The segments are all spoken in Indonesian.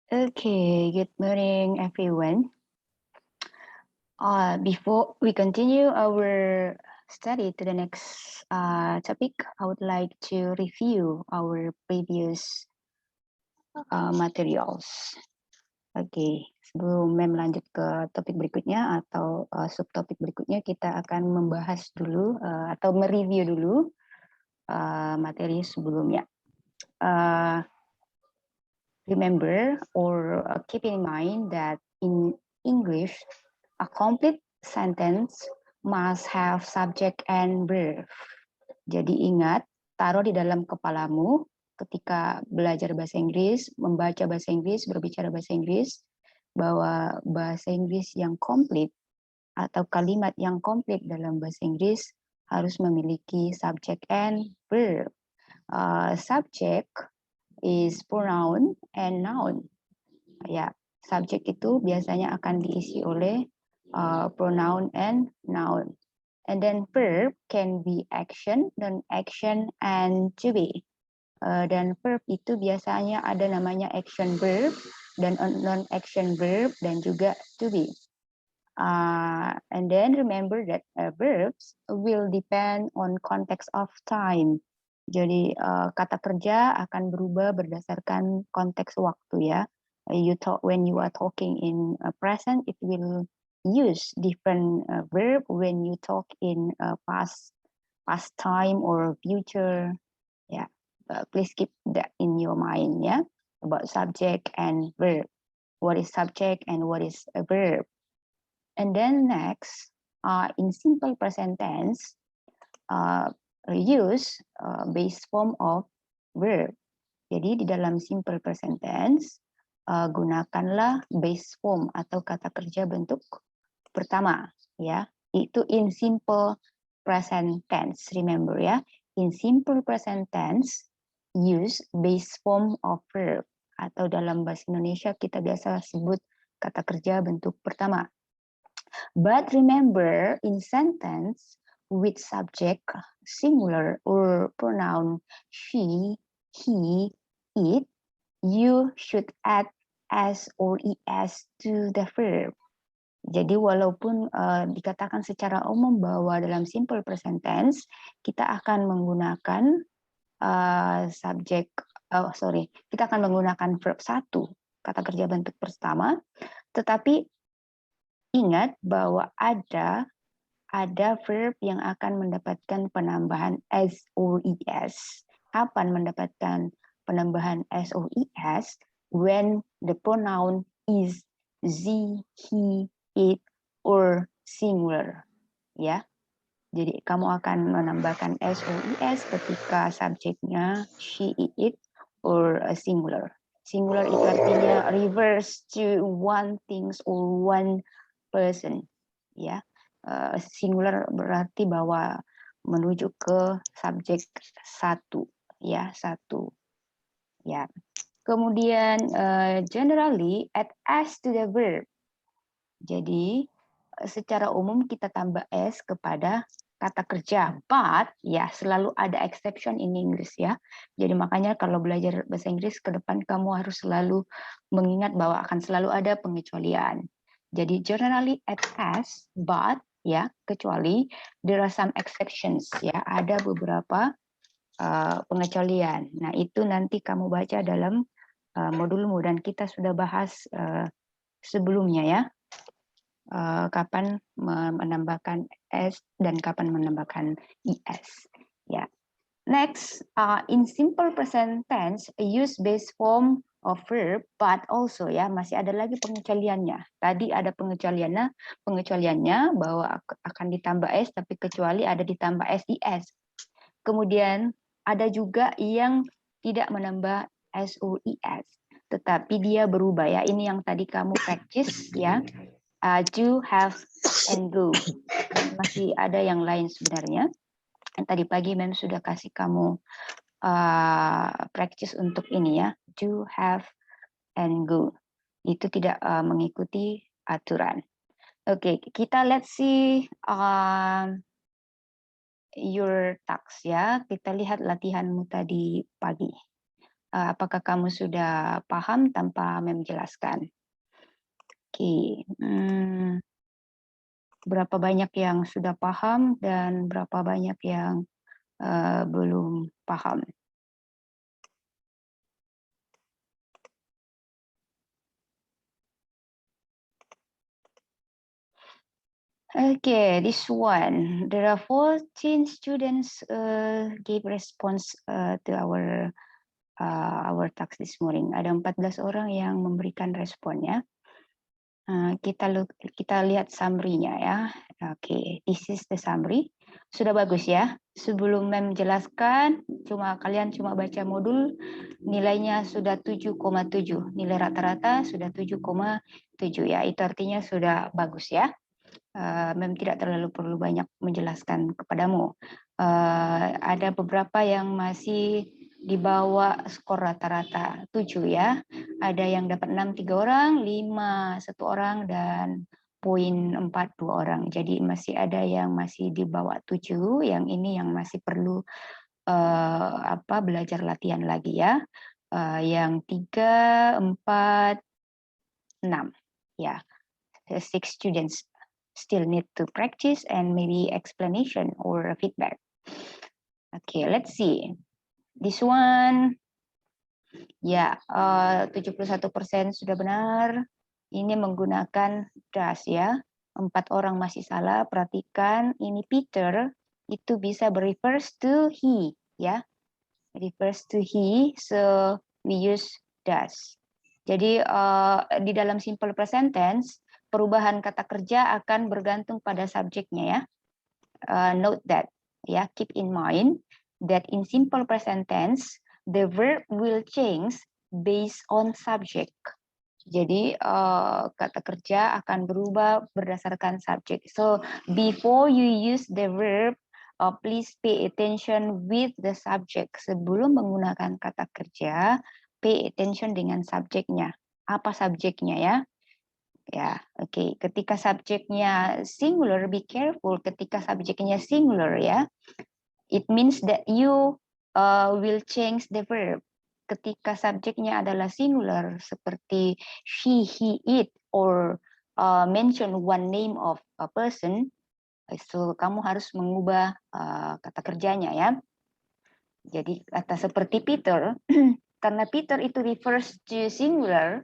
Okay, good morning, everyone. Before we continue our study to the next topic, I would like to review our previous materials. Oke, sebelum Mem lanjut ke topik berikutnya atau subtopik berikutnya, kita akan membahas dulu atau mereview dulu materi sebelumnya. Remember or keep in mind that in English, a complete sentence must have subject and verb. Jadi ingat, taruh di dalam kepalamu ketika belajar bahasa Inggris, membaca bahasa Inggris, berbicara bahasa Inggris, bahwa bahasa Inggris yang komplit atau kalimat yang komplit dalam bahasa Inggris harus memiliki subject and verb. Subject is pronoun and noun. Ya, subjek itu biasanya akan diisi oleh pronoun and noun. And then verb can be action, non-action, and to be. Dan verb itu biasanya ada namanya action verb dan non-action verb dan juga to be. And then remember that verbs will depend on context of time. Jadi kata kerja akan berubah berdasarkan konteks waktu ya. When you are talking in present, it will use different verb. When you talk in past time or future, yeah. Please keep that in your mind ya, about subject and verb. What is subject and what is a verb? And then next, in simple present tense, use base form of verb. Jadi di dalam simple present tense, gunakanlah base form atau kata kerja bentuk pertama, ya. Itu in simple present tense. Remember ya, in simple present tense, use base form of verb. Atau dalam bahasa Indonesia kita biasa sebut kata kerja bentuk pertama. But remember, in sentence with subject, singular or pronoun she, he, it, you should add s or es to the verb. Jadi walaupun dikatakan secara umum bahwa dalam simple present tense kita akan menggunakan kita akan menggunakan verb satu, kata kerja bentuk pertama, tetapi ingat bahwa ada verb yang akan mendapatkan penambahan s or es. Kapan mendapatkan penambahan s or es? When the pronoun is ze, he, it, or singular. Ya, jadi kamu akan menambahkan s or es ketika subjeknya she, it, or singular. Singular itu artinya reverse to one things or one person, ya. Singular berarti bahwa menuju ke subjek satu, ya, satu, ya. Kemudian generally add s to the verb. Jadi secara umum kita tambah s kepada kata kerja, but ya selalu ada exception in English ya. Jadi makanya kalau belajar bahasa Inggris ke depan kamu harus selalu mengingat bahwa akan selalu ada pengecualian. Jadi generally add s, but ya kecuali there are some exceptions ya, ada beberapa pengecualian. Nah itu nanti kamu baca dalam modulmu dan kita sudah bahas sebelumnya ya. Kapan menambahkan s dan kapan menambahkan es. Ya. Next, in simple present tense, use base form of verb, but also ya masih ada lagi pengecualiannya. Tadi ada pengecualiannya bahwa akan ditambah s, tapi kecuali ada ditambah es. Kemudian ada juga yang tidak menambah s or es, tetapi dia berubah ya. Ini yang tadi kamu practice ya. Do, have, and go. Masih ada yang lain sebenarnya. Tadi pagi Mem sudah kasih kamu practice untuk ini ya. Do, have, and go. Itu tidak mengikuti aturan. Oke, kita let's see your task ya. Kita lihat latihanmu tadi pagi. Apakah kamu sudah paham tanpa menjelaskan? Oke, berapa banyak yang sudah paham dan berapa banyak yang belum paham? Okay, this one. There are 14 students gave response to our task this morning. Ada 14 orang yang memberikan responnya. Kita lihat summary-nya ya. Oke, this is the summary. Sudah bagus ya. Sebelum Mem jelaskan, kalian cuma baca modul, nilainya sudah 7,7. Nilai rata-rata sudah 7,7 ya. Itu artinya sudah bagus ya. Mem tidak terlalu perlu banyak menjelaskan kepadamu. Ada beberapa yang masih di bawah skor rata-rata 7 ya. Ada yang dapat 6 3 orang, 5 1 orang, dan poin 4 2 orang. Jadi masih ada yang masih di bawah 7, yang ini yang masih perlu belajar latihan lagi ya. Yang 3 4 6 ya. 6 students still need to practice and maybe explanation or feedback. Okay, let's see. This one, ya, 71% sudah benar. Ini menggunakan does ya. 4 orang masih salah. Perhatikan, ini Peter itu bisa refers to he ya. Refers to he, so we use does. Jadi di dalam simple present tense, perubahan kata kerja akan bergantung pada subjeknya ya. Note that ya, keep in mind that in simple present tense the verb will change based on subject. Jadi kata kerja akan berubah berdasarkan subjek. So before you use the verb, please pay attention with the subject. Sebelum menggunakan kata kerja, pay attention dengan subjeknya. Apa subjeknya ya? Ya, oke. Ketika subjeknya singular, be careful. Ketika subjeknya singular ya, it means that you will change the verb. Ketika subjeknya adalah singular, seperti she, he, it, or mention one name of a person, so kamu harus mengubah kata kerjanya ya. Jadi kata seperti Peter, karena Peter itu refers to singular,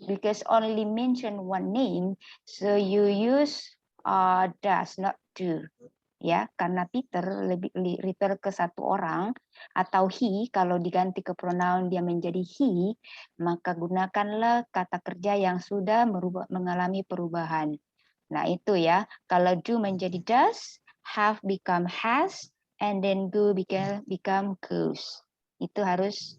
because only mention one name, so you use does, not do. Ya, karena Peter lebih refer ke satu orang, atau he kalau diganti ke pronoun dia menjadi he, maka gunakanlah kata kerja yang sudah mengalami perubahan. Nah, itu ya. Kalau do menjadi does, have become has, and then go become goes. Itu harus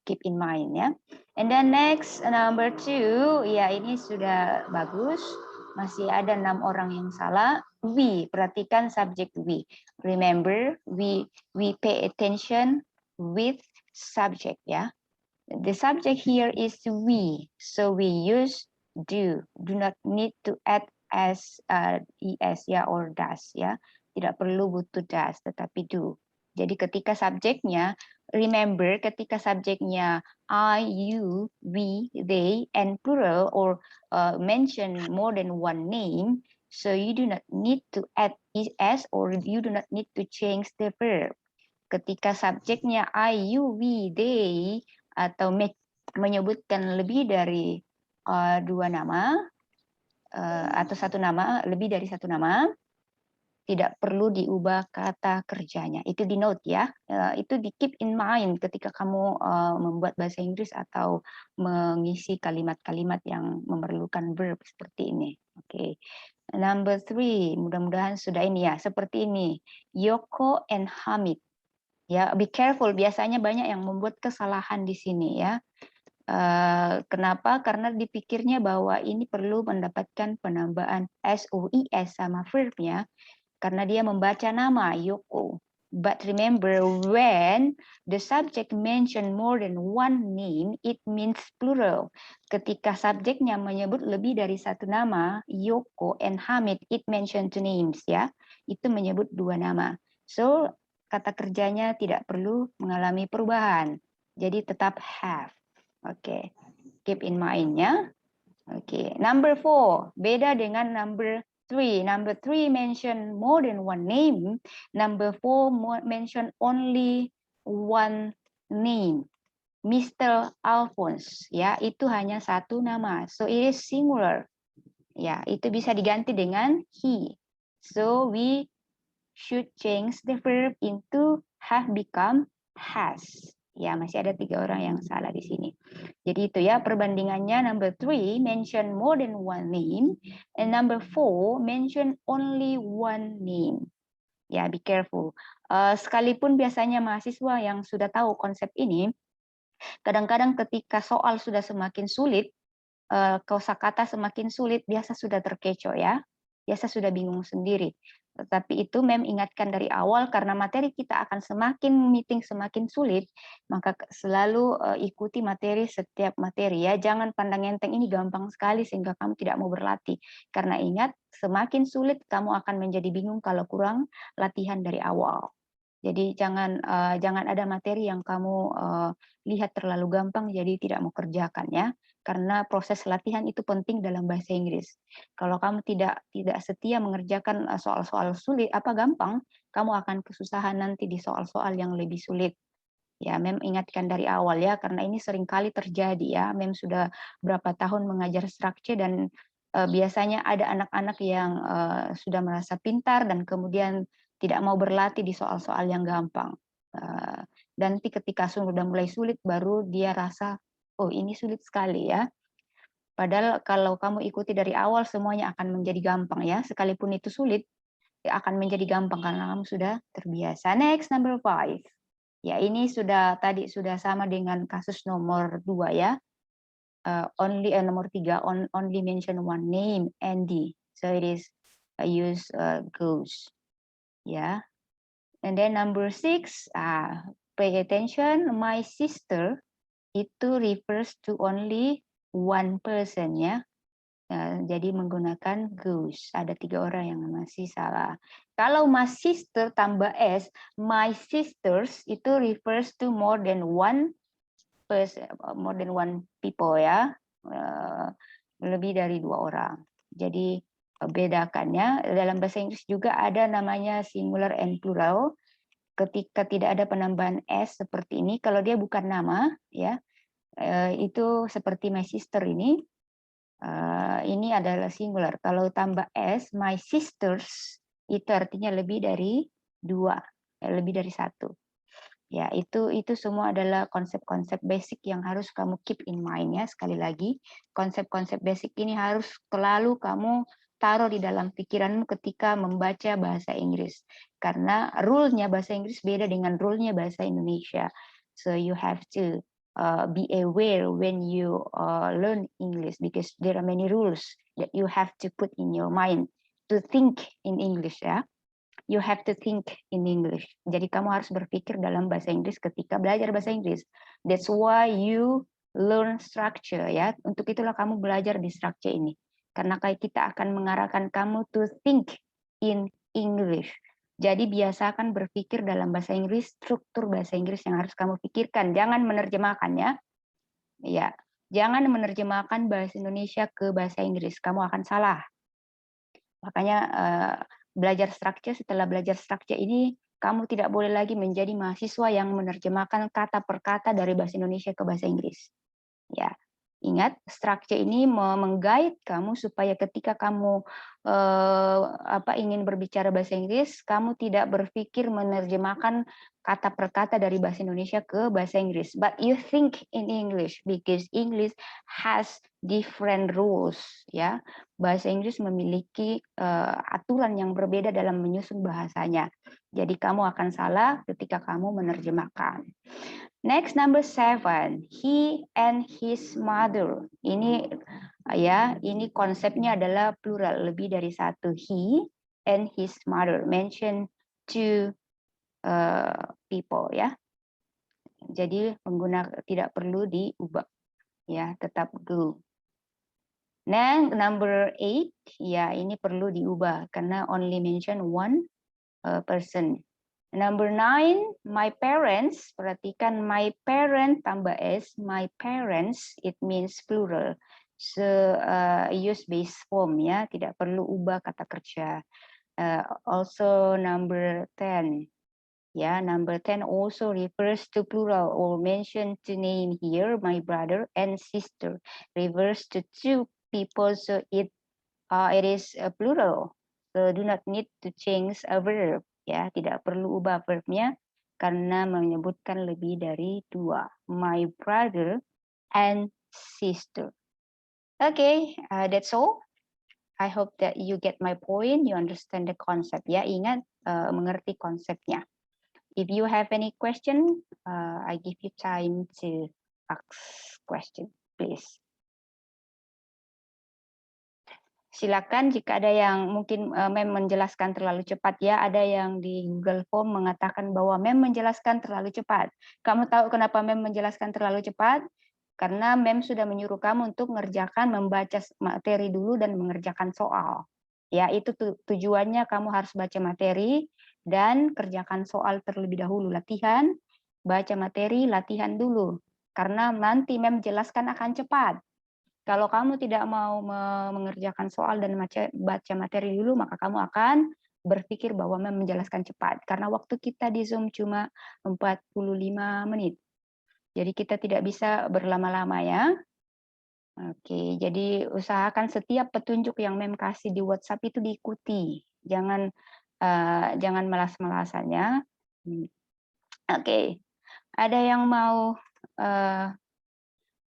keep in mind ya. And then next number 2, ya ini sudah bagus. Masih ada 6 orang yang salah. We, perhatikan subject we. Remember, we pay attention with subject ya. The subject here is we, so we use do. Do not need to add as es ya or does ya. Tidak perlu butuh does, tetapi do. Jadi ketika subjeknya, remember ketika subjeknya I, you, we, they, and plural or mention more than one name, so you do not need to add es or you do not need to change the verb. Ketika subjeknya I, you, we, they, atau menyebutkan lebih dari dua nama atau satu nama, lebih dari satu nama, tidak perlu diubah kata kerjanya. Itu di note ya. Itu di keep in mind ketika kamu membuat bahasa Inggris atau mengisi kalimat-kalimat yang memerlukan verb seperti ini. Oke. Number 3, mudah-mudahan sudah ini ya. Seperti ini. Yoko and Hamid. Ya, be careful. Biasanya banyak yang membuat kesalahan di sini ya. Kenapa? Karena dipikirnya bahwa ini perlu mendapatkan penambahan SOIS sama verbnya, karena dia membaca nama Yoko. But remember, when the subject mention more than one name, it means plural. Ketika subjeknya menyebut lebih dari satu nama, Yoko and Hamid, it mention two names ya. Itu menyebut dua nama. So kata kerjanya tidak perlu mengalami perubahan. Jadi tetap have. Oke, keep in mind-nya. Oke, number 4 beda dengan number 3. Number 3 mention more than one name. Number 4 mention only one name. Mr. Alphonse, ya, itu hanya satu nama. So it is singular. Ya, itu bisa diganti dengan he. So we should change the verb into have become has. Ya, masih ada 3 orang yang salah di sini. Jadi itu ya perbandingannya. Number 3 mention more than one name, and number 4 mention only one name. Ya, be careful. Sekalipun biasanya mahasiswa yang sudah tahu konsep ini, kadang-kadang ketika soal sudah semakin sulit, kosakata semakin sulit, biasa sudah terkecoh ya. Biasa sudah bingung sendiri. Tetapi itu Mem ingatkan dari awal, karena materi kita akan semakin semakin sulit, maka selalu ikuti materi setiap materi ya. Jangan pandang enteng ini gampang sekali sehingga kamu tidak mau berlatih. Karena ingat, semakin sulit kamu akan menjadi bingung kalau kurang latihan dari awal. Jadi jangan ada materi yang kamu lihat terlalu gampang jadi tidak mau kerjakan ya. Karena proses latihan itu penting dalam bahasa Inggris. Kalau kamu tidak setia mengerjakan soal-soal sulit gampang, kamu akan kesusahan nanti di soal-soal yang lebih sulit. Ya, Mem ingatkan dari awal ya, karena ini sering kali terjadi ya. Mem sudah berapa tahun mengajar structure dan biasanya ada anak-anak yang sudah merasa pintar dan kemudian tidak mau berlatih di soal-soal yang gampang. Dan nanti ketika sudah mulai sulit baru dia rasa, oh ini sulit sekali ya. Padahal kalau kamu ikuti dari awal semuanya akan menjadi gampang ya. Sekalipun itu sulit, akan menjadi gampang karena kamu sudah terbiasa. Next, number 5. Ya, ini tadi sudah sama dengan kasus nomor 2 ya. Nomor 3, only mention one name, Andy. So it is use goes. Ya. And then number 6, pay attention, my sister itu refers to only one person ya. Jadi menggunakan goes. Ada 3 orang yang masih salah. Kalau my sister tambah s, my sisters itu refers to more than one person, more than one people ya. Lebih dari 2 orang. Jadi bedakannya dalam bahasa Inggris juga ada namanya singular and plural. Ketika tidak ada penambahan s seperti ini, kalau dia bukan nama ya, itu seperti my sister ini adalah singular. Kalau tambah s, my sisters itu artinya lebih dari 2, lebih dari 1. Ya, itu semua adalah konsep-konsep basic yang harus kamu keep in mind ya. Sekali lagi, konsep-konsep basic ini harus selalu kamu taruh di dalam pikiranmu ketika membaca bahasa Inggris. Karena rule-nya bahasa Inggris beda dengan rule-nya bahasa Indonesia. So you have to be aware when you learn English because there are many rules that you have to put in your mind to think in English ya. You have to think in English. Jadi kamu harus berpikir dalam bahasa Inggris ketika belajar bahasa Inggris. That's why you learn structure ya. Untuk itulah kamu belajar di structure ini. Karena kita akan mengarahkan kamu to think in English. Jadi biasakan berpikir dalam bahasa Inggris, struktur bahasa Inggris yang harus kamu pikirkan. Jangan menerjemahkan ya. Ya, jangan menerjemahkan bahasa Indonesia ke bahasa Inggris. Kamu akan salah. Makanya setelah belajar structure ini, kamu tidak boleh lagi menjadi mahasiswa yang menerjemahkan kata per kata dari bahasa Indonesia ke bahasa Inggris. Ya, ingat structure ini meng-guide kamu supaya ketika kamu ingin berbicara bahasa Inggris, kamu tidak berpikir menerjemahkan kata per kata dari bahasa Indonesia ke bahasa Inggris, but you think in English because English has different rules ya. Bahasa Inggris memiliki aturan yang berbeda dalam menyusun bahasanya. Jadi kamu akan salah ketika kamu menerjemahkan. Next, number 7, he and his mother. Ini konsepnya adalah plural, lebih dari satu. He and his mother mention two people ya. Jadi tidak perlu diubah ya, tetap go. Nah, number 8 ya, ini perlu diubah karena only mention one person. Number 9, my parents. Perhatikan my parent tambah s, my parents, it means plural. So use base form ya, tidak perlu ubah kata kerja. Also number 10. Yeah, number 10 also refers to plural or mentioned to name here, my brother and sister. Refers to two people, so it is a plural. So do not need to change a verb. Ya, tidak perlu ubah verbnya karena menyebutkan lebih dari dua. My brother and sister. Okay, that's all. I hope that you get my point, you understand the concept. Ya, ingat mengerti konsepnya. If you have any question, I give you time to ask question, please. Silakan jika ada yang mungkin Mem menjelaskan terlalu cepat ya, ada yang di Google Form mengatakan bahwa Mem menjelaskan terlalu cepat. Kamu tahu kenapa Mem menjelaskan terlalu cepat? Karena Mem sudah menyuruh kamu untuk mengerjakan membaca materi dulu dan mengerjakan soal. Ya, itu tujuannya kamu harus baca materi dan kerjakan soal terlebih dahulu, latihan, baca materi, latihan dulu. Karena nanti Mem jelaskan akan cepat. Kalau kamu tidak mau mengerjakan soal dan baca materi dulu, maka kamu akan berpikir bahwa menjelaskan cepat. Karena waktu kita di Zoom cuma 45 menit. Jadi kita tidak bisa berlama-lama ya. Oke, jadi usahakan setiap petunjuk yang Mem kasih di WhatsApp itu diikuti. Jangan malas-malasannya. Oke, ada yang mau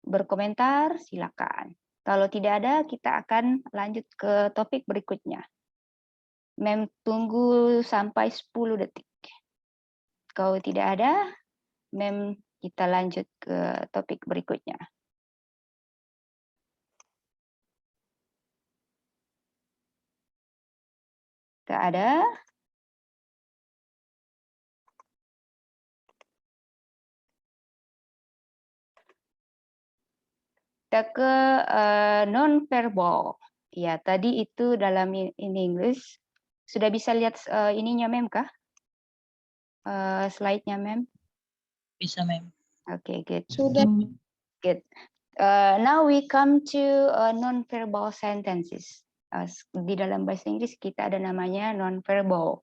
berkomentar, silakan. Kalau tidak ada, kita akan lanjut ke topik berikutnya. Mem tunggu sampai 10 detik. Kalau tidak ada, Mem kita lanjut ke topik berikutnya. Tidak ada. Kita ke non-verbal. Ya, tadi itu dalam in English. Sudah bisa lihat ininya Mem kah? Slide-nya Mem? Bisa, Mem. Oke, good. Sudah. Good. Now we come to non-verbal sentences. Di dalam bahasa Inggris kita ada namanya non-verbal.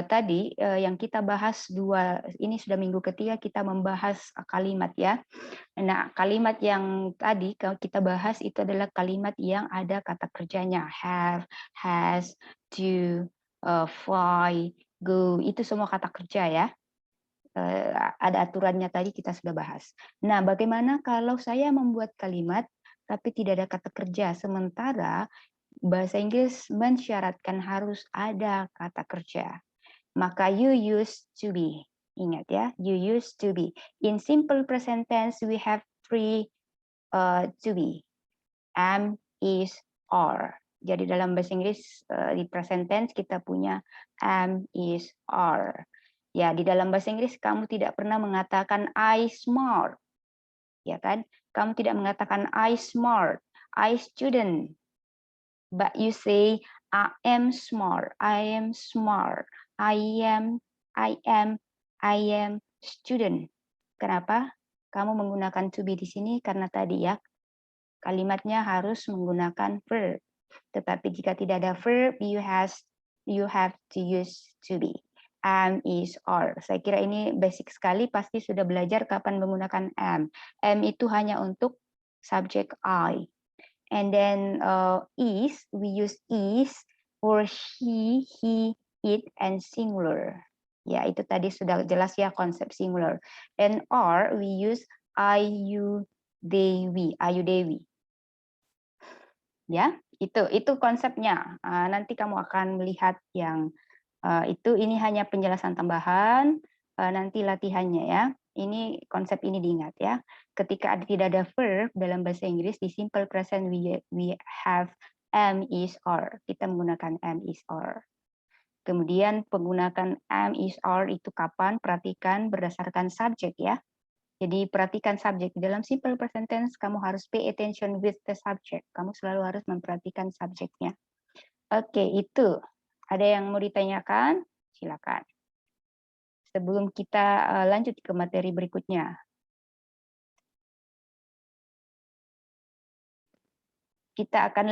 Tadi yang kita bahas ini sudah minggu ketiga kita membahas kalimat ya. Nah, kalimat yang tadi kalau kita bahas itu adalah kalimat yang ada kata kerjanya have, has, do, fly, go, itu semua kata kerja ya. Ada aturannya tadi kita sudah bahas. Nah, bagaimana kalau saya membuat kalimat tapi tidak ada kata kerja, sementara bahasa Inggris mensyaratkan harus ada kata kerja. Maka you used to be. Ingat ya, you used to be. In simple present tense, we have three to be. Am, is, are. Jadi dalam bahasa Inggris di present tense kita punya am, is, are. Ya, di dalam bahasa Inggris kamu tidak pernah mengatakan I smart. Ya kan? Kamu tidak mengatakan I smart, I student. But you say I am smart, I am smart, I am student. Kenapa? Kamu menggunakan to be di sini karena tadi ya kalimatnya harus menggunakan verb. Tetapi jika tidak ada verb, you have to use to be. Am, is, are. Saya kira ini basic sekali, pasti sudah belajar kapan menggunakan am. Am itu hanya untuk subjek I. And then is, we use is for she, he, it, and singular. Ya, itu tadi sudah jelas ya konsep singular. And are, we use I, you, they, we. Ayu, Dewi. Ya, itu konsepnya. Nanti kamu akan melihat yang itu. Ini hanya penjelasan tambahan. Nanti latihannya ya. Ini konsep ini diingat ya. Ketika tidak ada verb dalam bahasa Inggris di simple present we have am, is, are. Kita menggunakan am, is, are. Kemudian penggunaan am, is, are itu kapan? Perhatikan berdasarkan subjek ya. Jadi perhatikan subjek. Dalam simple present tense kamu harus pay attention with the subject. Kamu selalu harus memperhatikan subjeknya. Oke, itu. Ada yang mau ditanyakan? Silakan. sebelum kita lanjut ke materi berikutnya. Kita akan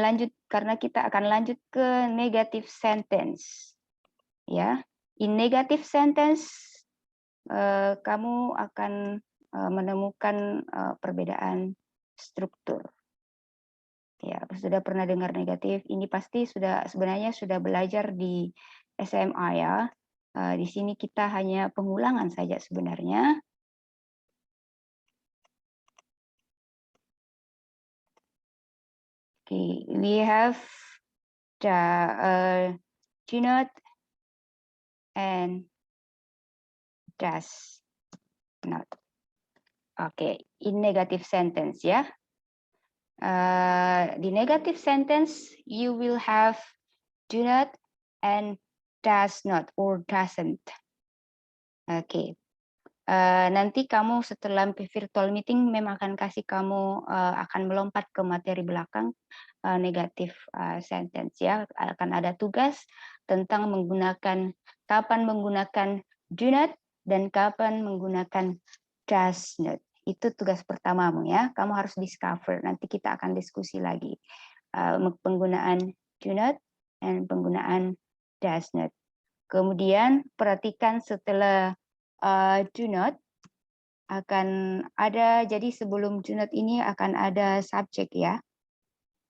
lanjut ke negative sentence. Ya, in negative sentence kamu akan menemukan perbedaan struktur. Ya, sudah pernah dengar negatif? Ini pasti sebenarnya sudah belajar di SMA ya. Di sini kita hanya pengulangan saja sebenarnya. Okay, we have the do not and does not. Okay, in negative sentence ya. The negative sentence you will have do not and does not or doesn't. Okay. Nanti kamu setelah virtual meeting memang akan kasih kamu akan melompat ke materi belakang negative sentence ya. Akan ada tugas tentang kapan menggunakan do not dan kapan menggunakan does not. Itu tugas pertamamu ya. Kamu harus discover. Nanti kita akan diskusi lagi penggunaan do not dan penggunaan does not. Kemudian perhatikan setelah do not akan ada, jadi sebelum do not ini akan ada subjek ya.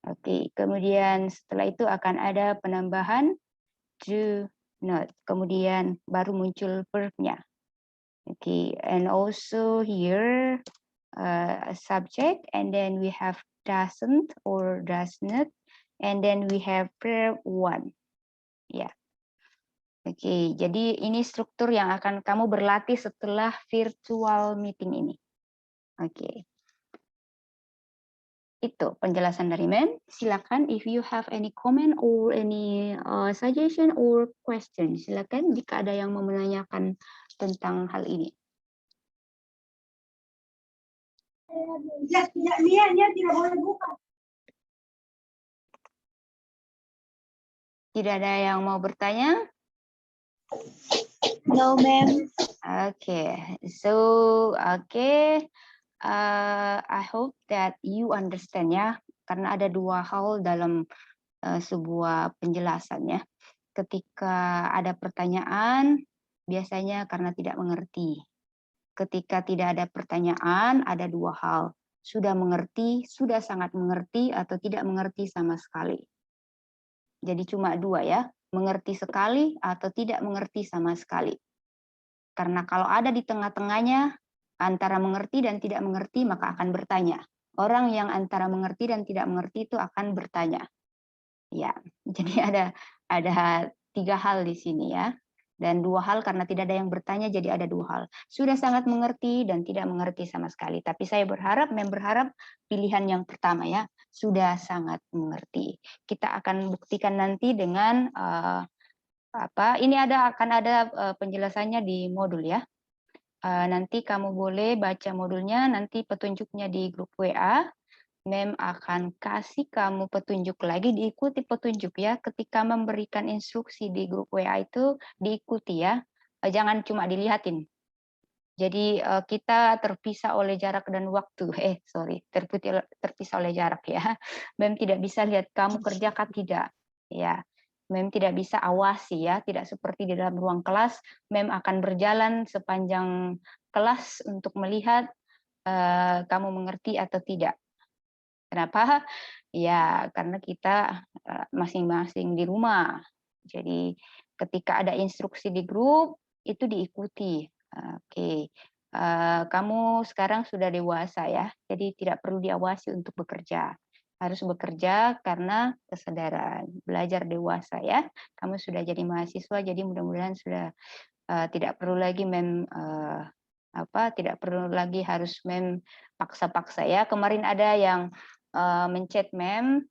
Oke, kemudian setelah itu akan ada penambahan do not, kemudian baru muncul verb-nya. Oke, and also here a subject, and then we have doesn't or does not, and then we have verb one. Ya. Oke, jadi ini struktur yang akan kamu berlatih setelah virtual meeting ini. Oke. Itu penjelasan dari Mem. Silakan if you have any comment or any suggestion or question. Silakan jika ada yang mau menanyakan tentang hal ini. Tidak ada yang mau bertanya? No, ma'am. Okay, so I hope that you understand ya, karena ada dua hal dalam sebuah penjelasan ya. Ketika ada pertanyaan, biasanya karena tidak mengerti. Ketika tidak ada pertanyaan, ada dua hal. Sudah mengerti, sudah sangat mengerti, atau tidak mengerti sama sekali. Jadi cuma dua ya, mengerti sekali atau tidak mengerti sama sekali. Karena kalau ada di tengah-tengahnya, antara mengerti dan tidak mengerti, maka akan bertanya. Orang yang antara mengerti dan tidak mengerti itu akan bertanya. Ya, jadi ada tiga hal di sini ya. Dan dua hal karena tidak ada yang bertanya, jadi ada dua hal. Sudah sangat mengerti dan tidak mengerti sama sekali. Tapi saya berharap pilihan yang pertama ya, sudah sangat mengerti. Kita akan buktikan nanti dengan ini akan ada penjelasannya di modul ya. Nanti kamu boleh baca modulnya, nanti petunjuknya di grup WA. Mem akan kasih kamu petunjuk lagi, diikuti petunjuk ya. Ketika memberikan instruksi di grup WA itu diikuti ya. Jangan cuma dilihatin. Jadi kita terpisah oleh jarak dan waktu. Terpisah oleh jarak ya. Mem tidak bisa lihat kamu kerjakan tidak. Ya. Mem tidak bisa awasi ya, tidak seperti di dalam ruang kelas. Mem akan berjalan sepanjang kelas untuk melihat kamu mengerti atau tidak. Kenapa? Ya, karena kita masing-masing di rumah. Jadi ketika ada instruksi di grup, itu diikuti. Oke. Kamu sekarang sudah dewasa ya, jadi tidak perlu diawasi untuk bekerja. Harus bekerja karena kesadaran, belajar dewasa ya. Kamu sudah jadi mahasiswa, jadi mudah-mudahan sudah tidak perlu lagi tidak perlu lagi harus paksa-paksa ya. Kemarin ada yang menchat Mem,